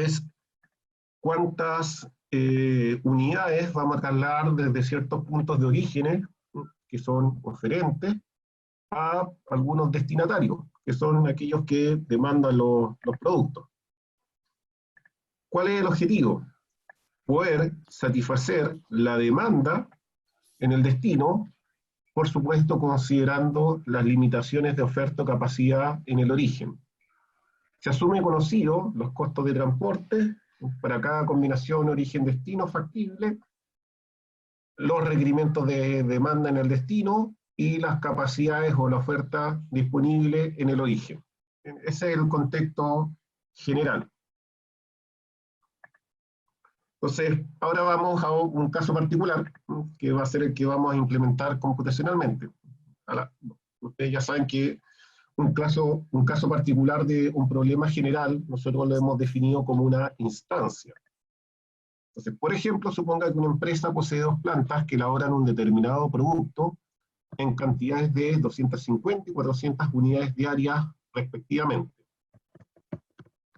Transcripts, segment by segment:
es cuántas unidades vamos a trasladar desde ciertos puntos de orígenes, que son oferentes, a algunos destinatarios, que son aquellos que demandan los productos. ¿Cuál es el objetivo? Poder satisfacer la demanda en el destino, por supuesto considerando las limitaciones de oferta o capacidad en el origen. Se asume conocido los costos de transporte para cada combinación origen-destino factible, los requerimientos de demanda en el destino y las capacidades o la oferta disponible en el origen. Ese es el contexto general. Entonces, ahora vamos a un caso particular, que va a ser el que vamos a implementar computacionalmente. Ahora, ustedes ya saben que un caso particular de un problema general, nosotros lo hemos definido como una instancia. Entonces, por ejemplo, suponga que una empresa posee dos plantas que elaboran un determinado producto en cantidades de 250 y 400 unidades diarias respectivamente.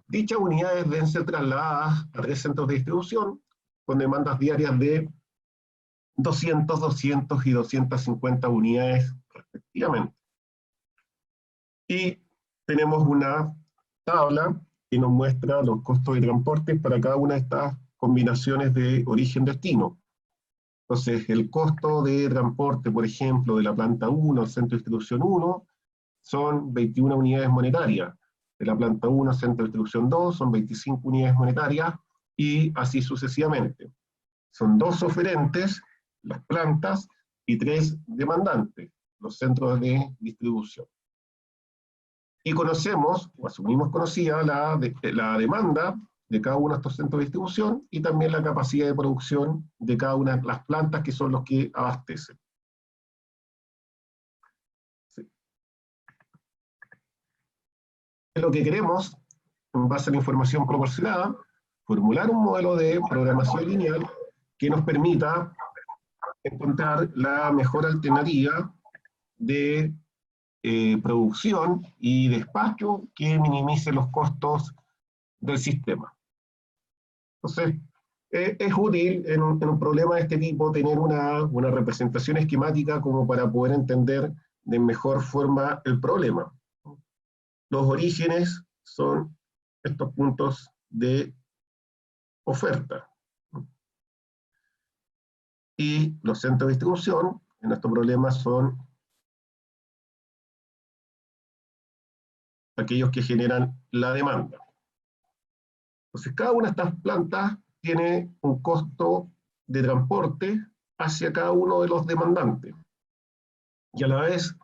Dichas unidades deben ser trasladadas a 3 centros de distribución con demandas diarias de 200, 200 y 250 unidades respectivamente. Y tenemos una tabla que nos muestra los costos de transporte para cada una de estas combinaciones de origen-destino. Entonces, el costo de transporte, por ejemplo, de la planta 1 al centro de distribución 1, son 21 unidades monetarias. De la planta 1 al centro de distribución 2 son 25 unidades monetarias, y así sucesivamente. Son 2 oferentes, las plantas, y 3 demandantes, los centros de distribución. Y conocemos, o asumimos conocida, la demanda de cada uno de estos centros de distribución y también la capacidad de producción de cada una de las plantas, que son los que abastecen. Sí. Lo que queremos, en base a la información proporcionada, formular un modelo de programación lineal que nos permita encontrar la mejor alternativa de producción y despacho que minimice los costos del sistema. Entonces, es útil en un problema de este tipo tener una representación esquemática como para poder entender de mejor forma el problema. Los orígenes son estos puntos de oferta. Y los centros de distribución en estos problemas son aquellos que generan la demanda. Entonces, cada una de estas plantas tiene un costo de transporte hacia cada uno de los demandantes. Y a la vez,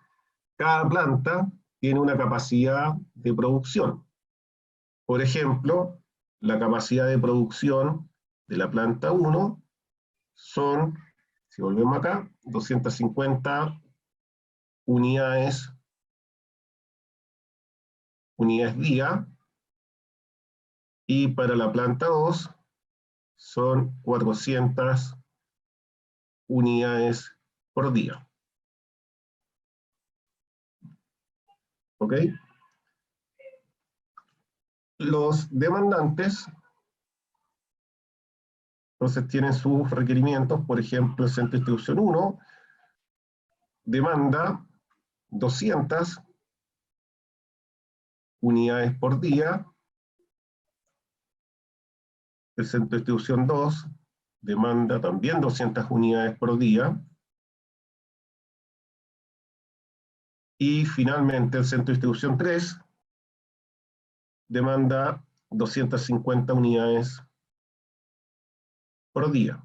cada planta tiene una capacidad de producción. Por ejemplo, la capacidad de producción de la planta 1 son, si volvemos acá, 250 unidades día, y para la planta 2 son 400 unidades por día. ¿Ok? Los demandantes, entonces, tienen sus requerimientos. Por ejemplo, el centro de distribución 1 demanda 200 unidades por día. El centro de distribución 2 demanda también 200 unidades por día. Y finalmente el centro de distribución 3 demanda 250 unidades por día.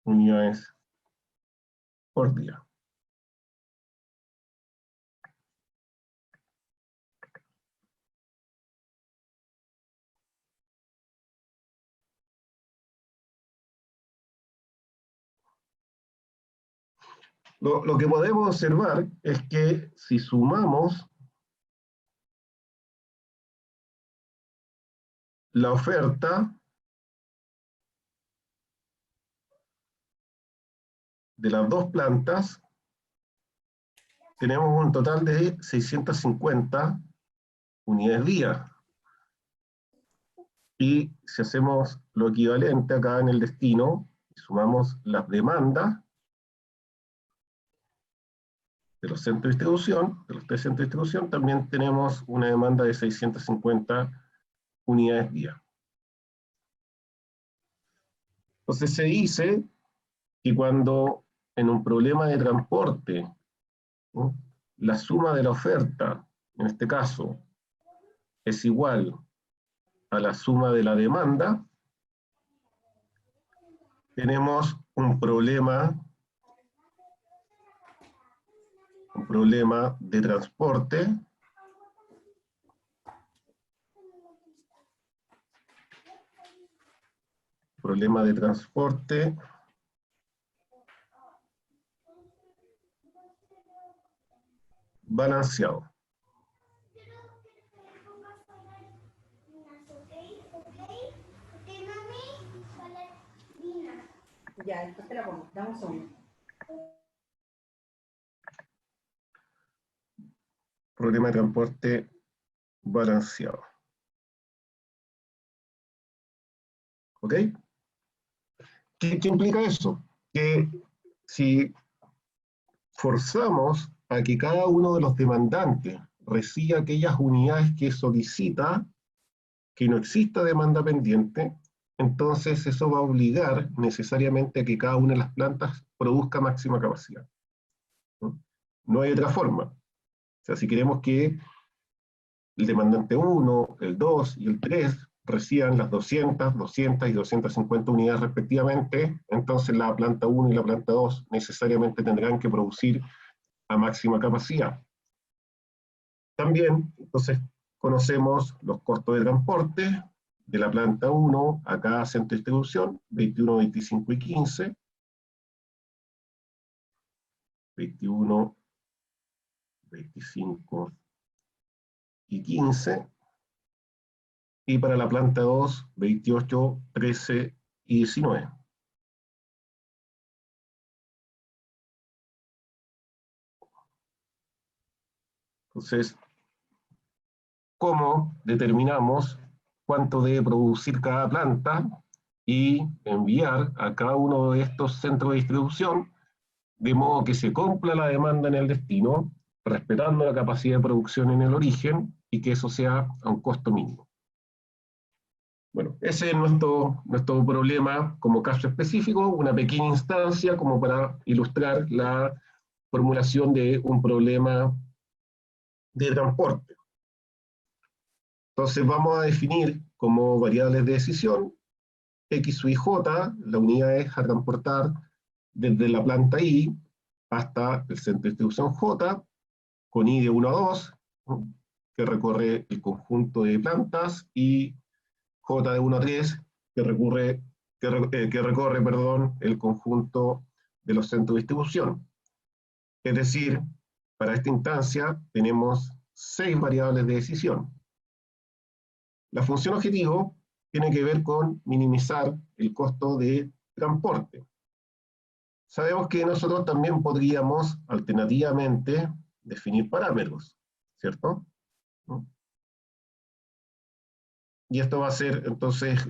Unidades por día. Lo que podemos observar es que si sumamos la oferta de las dos plantas, tenemos un total de 650 unidades día. Y si hacemos lo equivalente acá en el destino, sumamos las demandas de los centros de distribución, de los tres centros de distribución, también tenemos una demanda de 650 unidades día. Entonces se dice que cuando en un problema de transporte, ¿no?, la suma de la oferta, en este caso, es igual a la suma de la demanda, tenemos un problema de transporte balanceado. Ya, después te la pongo, dame un segundo. Problema de transporte balanceado. ¿Ok? ¿Qué implica eso? Que si forzamos a que cada uno de los demandantes reciba aquellas unidades que solicita, que no exista demanda pendiente, entonces eso va a obligar necesariamente a que cada una de las plantas produzca máxima capacidad. No hay otra forma. O sea, si queremos que el demandante 1, el 2 y el 3 reciban las 200, 200 y 250 unidades respectivamente, entonces la planta 1 y la planta 2 necesariamente tendrán que producir a máxima capacidad. También, entonces, conocemos los costos de transporte de la planta 1 a cada centro de distribución, 21, 25 y 15. 21, 25 y 15. Y para la planta 2, 28, 13 y 19. Entonces, ¿cómo determinamos cuánto debe producir cada planta y enviar a cada uno de estos centros de distribución de modo que se cumpla la demanda en el destino, respetando la capacidad de producción en el origen y que eso sea a un costo mínimo? Bueno, ese es nuestro problema como caso específico, una pequeña instancia como para ilustrar la formulación de un problema de transporte. Entonces vamos a definir como variables de decisión X, Y, J, la unidad es a transportar desde la planta I hasta el centro de distribución J, con I de 1 a 2, que recorre el conjunto de plantas, y J de 1 a 3, que recorre el conjunto de los centros de distribución. Es decir, para esta instancia tenemos 6 variables de decisión. La función objetivo tiene que ver con minimizar el costo de transporte. Sabemos que nosotros también podríamos alternativamente definir parámetros, ¿cierto? Y esto va a ser entonces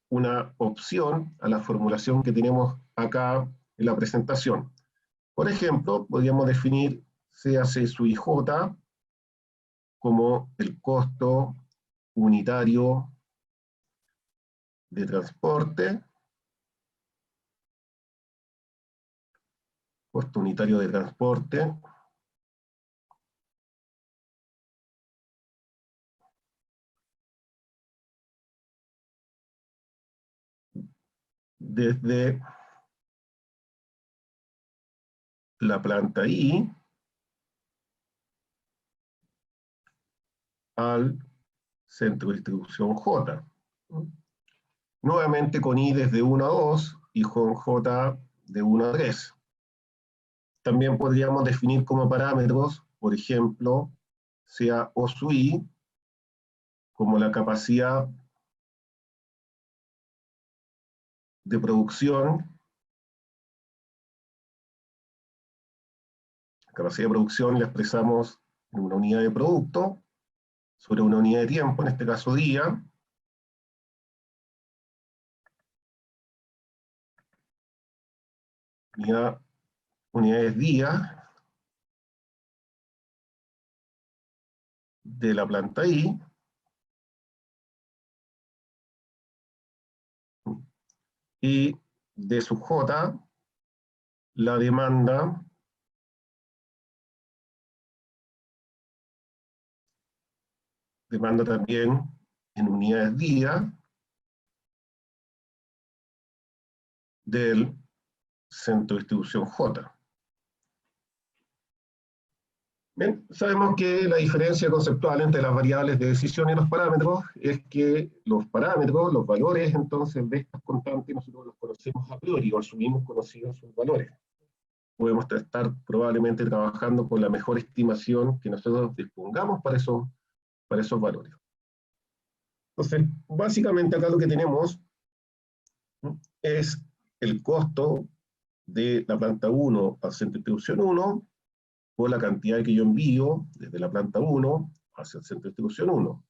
una opción a la formulación que tenemos acá en la presentación. Por ejemplo, podríamos definir CAC sui J como el costo unitario de transporte, desde la planta I al centro de distribución J. Nuevamente con I desde 1 a 2 y con J de 1 a 3. También podríamos definir como parámetros, por ejemplo, sea O sub I como la capacidad de producción capacidad de producción la expresamos en una unidad de producto, sobre una unidad de tiempo, en este caso día. Unidades día de la planta I, y de su J, la demanda también en unidades día del centro de distribución J. Bien, sabemos que la diferencia conceptual entre las variables de decisión y los parámetros es que los parámetros, los valores entonces de estas constantes, nosotros los conocemos a priori o asumimos conocidos sus valores. Podemos estar probablemente trabajando con la mejor estimación que nosotros dispongamos para esos valores. Entonces, básicamente acá lo que tenemos es el costo de la planta 1 al centro de distribución 1 por la cantidad que yo envío desde la planta 1 hacia el centro de distribución 1.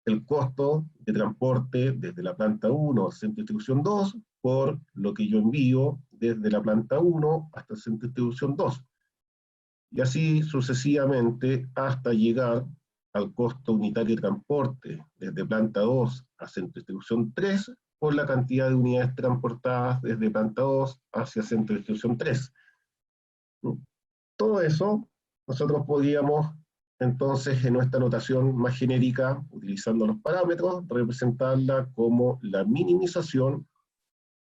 El costo de transporte desde la planta 1 al centro de distribución 2 por lo que yo envío desde la planta 1 hasta el centro de distribución 2. Y así sucesivamente hasta llegar al costo unitario de transporte desde planta 2 a centro de distribución 3 por la cantidad de unidades transportadas desde planta 2 hacia centro de distribución 3. Todo eso nosotros podríamos entonces en nuestra notación más genérica, utilizando los parámetros, representarla como la minimización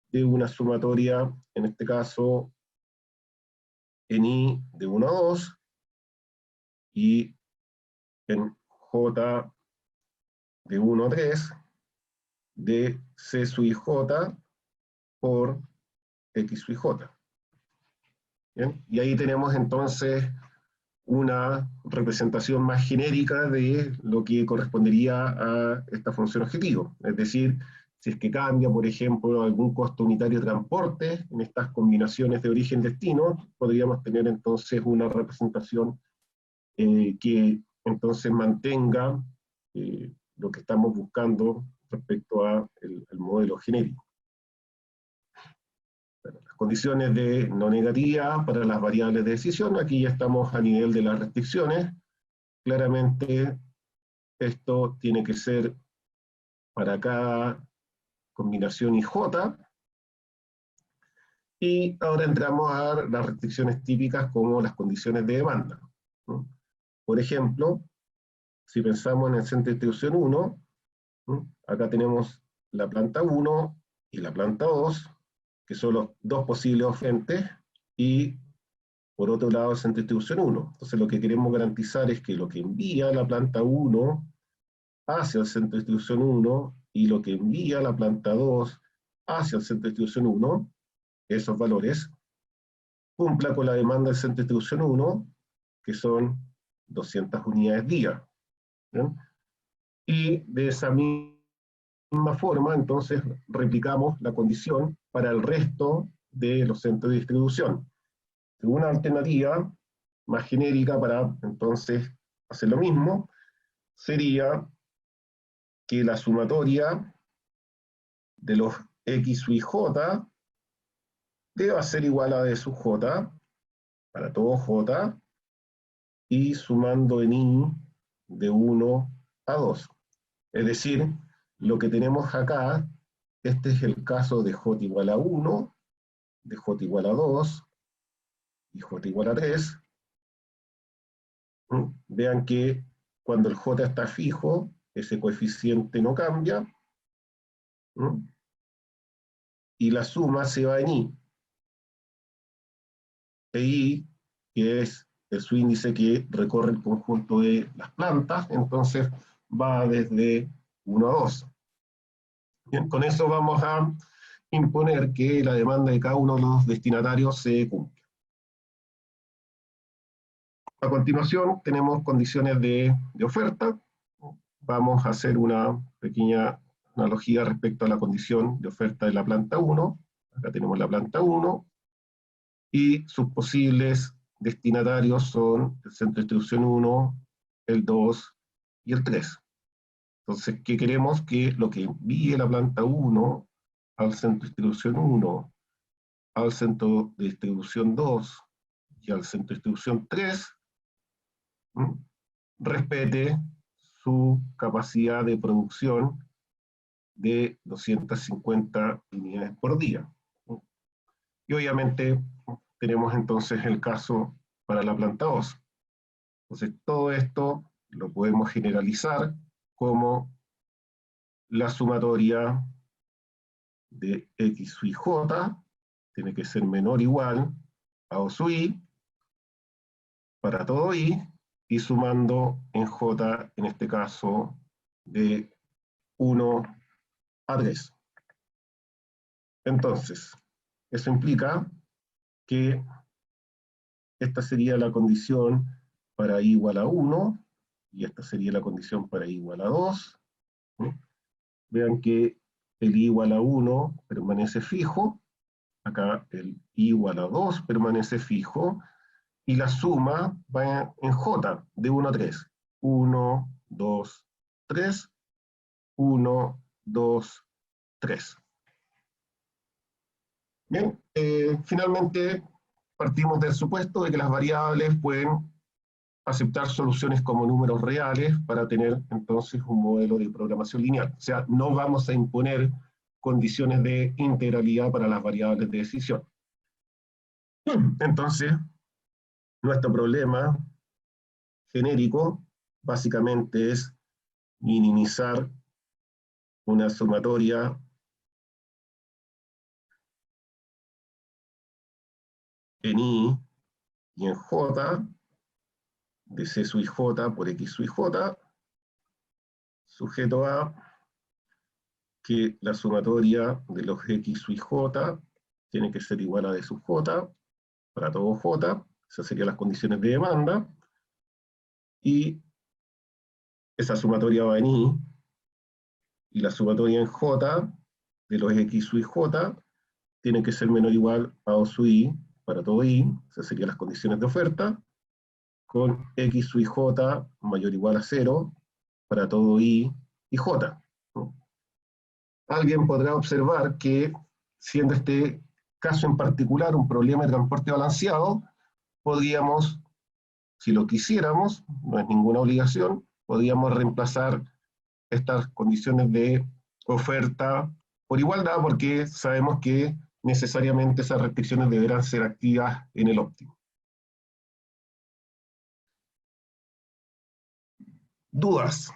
de una sumatoria, en este caso en I de 1 a 2 y en J de 1 a 3 de C sub I J por X sub I J. ¿Bien? Y ahí tenemos entonces una representación más genérica de lo que correspondería a esta función objetivo. Es decir, si es que cambia, por ejemplo, algún costo unitario de transporte en estas combinaciones de origen-destino, podríamos tener entonces una representación que entonces mantenga lo que estamos buscando respecto al modelo genérico. Las condiciones de no negativa para las variables de decisión, aquí ya estamos a nivel de las restricciones. Claramente esto tiene que ser para cada combinación IJ. Y ahora entramos a las restricciones típicas como las condiciones de demanda, ¿no? Por ejemplo, si pensamos en el centro de distribución 1, ¿no? Acá tenemos la planta 1 y la planta 2, que son los dos posibles oferentes, y por otro lado el centro de distribución 1. Entonces lo que queremos garantizar es que lo que envía la planta 1 hacia el centro de distribución 1 y lo que envía la planta 2 hacia el centro de distribución 1, esos valores, cumpla con la demanda del centro de distribución 1, que son 200 unidades día. ¿Bien? Y de esa misma forma, entonces, replicamos la condición para el resto de los centros de distribución. Una alternativa más genérica para, entonces, hacer lo mismo, sería que la sumatoria de los X sub J deba ser igual a D sub J, para todo J, y sumando en I de 1 a 2. Es decir, lo que tenemos acá, este es el caso de J igual a 1, de J igual a 2, y J igual a 3. Vean que cuando el J está fijo, ese coeficiente no cambia, y la suma se va en I. E I, que es su índice que recorre el conjunto de las plantas, entonces va desde 1 a 2. Bien, con eso vamos a imponer que la demanda de cada uno de los destinatarios se cumple. A continuación tenemos condiciones de oferta. Vamos a hacer una pequeña analogía respecto a la condición de oferta de la planta 1. Acá tenemos la planta 1 y sus posibles destinatarios son el centro de distribución 1, el 2 y el 3. Entonces, ¿qué queremos? Que lo que envíe la planta 1 al centro de distribución 1, al centro de distribución 2 y al centro de distribución 3, respete su capacidad de producción de 250 unidades por día. Y obviamente tenemos entonces el caso para la planta 2. Entonces todo esto lo podemos generalizar como la sumatoria de X sub J tiene que ser menor o igual a O sub I para todo I, y sumando en J, en este caso, de 1 a 3. Entonces, eso implica que esta sería la condición para I igual a 1, y esta sería la condición para I igual a 2. Vean que el I igual a 1 permanece fijo, acá el I igual a 2 permanece fijo, y la suma va en J, de 1 a 3. 1, 2, 3, 1, 2, 3. Bien, finalmente partimos del supuesto de que las variables pueden aceptar soluciones como números reales para tener entonces un modelo de programación lineal. O sea, no vamos a imponer condiciones de integralidad para las variables de decisión. Entonces, nuestro problema genérico básicamente es minimizar una sumatoria en I y en J de C sub J por X sub J, sujeto a que la sumatoria de los X sub J tiene que ser igual a D sub J para todo J, esas serían las condiciones de demanda, y esa sumatoria va en I, y la sumatoria en J de los X sub J tiene que ser menor o igual a O sub I para todo I, esas serían las condiciones de oferta, con X sub J mayor o igual a 0 para todo I y J. Alguien podrá observar que, siendo este caso en particular un problema de transporte balanceado, podríamos, si lo quisiéramos, no es ninguna obligación, podríamos reemplazar estas condiciones de oferta por igualdad, porque sabemos que necesariamente esas restricciones deberán ser activas en el óptimo. ¿Dudas?